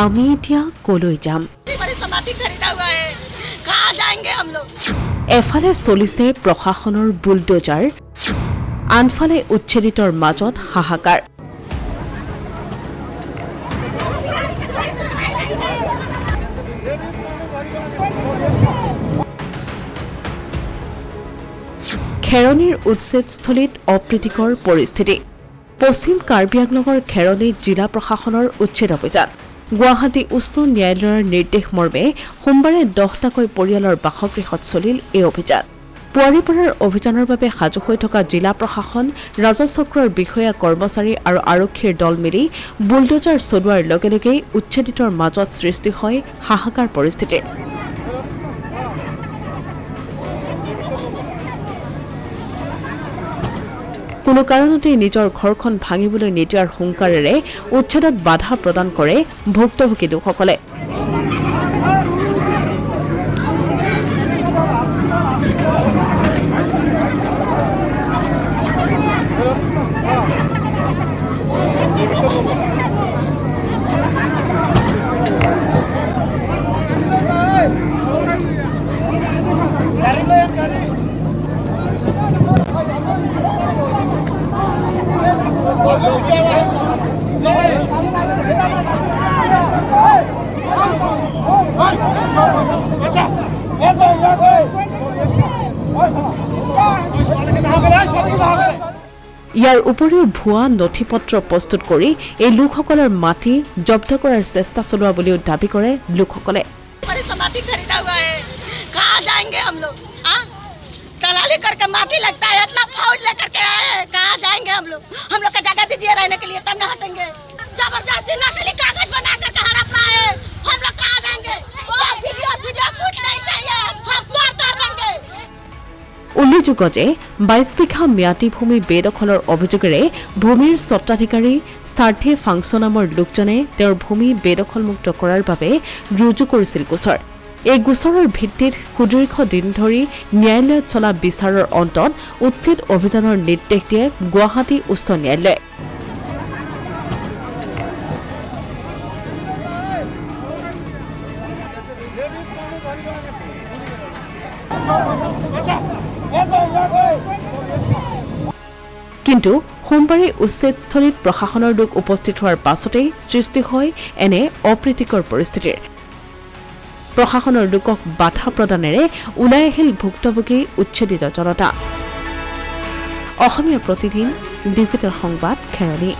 আমি এতিয়া কলৈ যাম এফালে চলিছে প্ৰশাসনৰ বুলডোজাৰ আনফালে উচ্ছেদিতৰ মাজত হাহাকাৰ খেৰণীৰ উচ্ছেদস্থলীত অপ্ৰীতিকৰ পৰিস্থিতি পশ্চিম কাৰ্বি আংলঙৰ খেৰণীত জিলা প্ৰশাসনৰ উচ্ছেদ অভিযান গুৱাহাটী উচ্চ ন্যায়ালয়ৰ নিৰ্দেশ মৰ্মে সোমবাৰে 10টাকৈ পৰিয়ালৰ বাসগৃহত চলিল এই অভিযান পুৱাৰীপৰাৰ অভিযানৰ বাবে সাজু হৈ থকা জিলা প্ৰশাসন ৰাজচক্ৰৰ বিষয়া কৰ্মচাৰী আৰু আৰক্ষীৰ দল মিলি বুলডোজাৰ চলোৱাৰ লগে লগে উচ্ছেদিতৰ মাজত সৃষ্টি হয় হাহাকাৰ পৰিস্থিতিৰ কোনো কাৰণতে নিজৰ ঘৰখন ভাঙিবলৈ নিদিয়াৰ হুংকাৰেৰে উচ্ছেদত বাধা প্ৰদান কৰে ভুক্তভোগী লোকসকলে ইয়াৰ উপৰিও ভুৱা নথিপত্ৰ প্ৰস্তুত কৰি এই লোকসকলৰ মাটি জব্দ কৰাৰ চেষ্টা চলোৱা বুলিও দাবী কৰে লোকসকলে दलाली करके माटी लगता है इतना फौज लेकर के आए हैं कहाँ जाएंगे हम लोग का जगह दीजिए रहने के लिए तब न हटेंगे जबरदस्ती नकली कागज बना करके हड़प रहे हैं हम लोग कहाँ जाएंगे वीडियो कुछ नहीं चाहिए सब तोड़ देंगे উল্লেখযোগ্য যে 22 বিঘা ম্যাটি ভূমি বেদখলৰ অভিযোগেৰে ভূমিৰ স্বত্বাধিকাৰী সাৰ্থে ফাংচন নামৰ লোকজনে তেওঁৰ ভূমি বেদখলমুক্ত কৰাৰ বাবে ৰুজু কৰিছিল গোচৰ এই গোচৰৰ ভিত্তিত সুদীৰ্ঘ দিন ধৰি ন্যায়ালয়ত চলা বিচাৰৰ অন্তত উচ্ছেদ অভিযানৰ নিৰ্দেশ দিয়ে গুৱাহাটী উচ্চ ন্যায়ালয়ে কিন্তু সোমবাৰে উচ্ছেদস্থলীত প্ৰশাসনৰ লোক উপস্থিত হোৱাৰ পাছতেই সৃষ্টি হয় এনে অপ্ৰীতিকৰ পৰিস্থিতিৰ প্ৰশাসনৰ লোকক বাধা প্ৰদানেৰে ওলাই আহিল ভুক্তভোগী উচ্ছেদিত জনতা অসমীয়া প্ৰতিদিন ডিজিটেল সংবাদ খেৰণী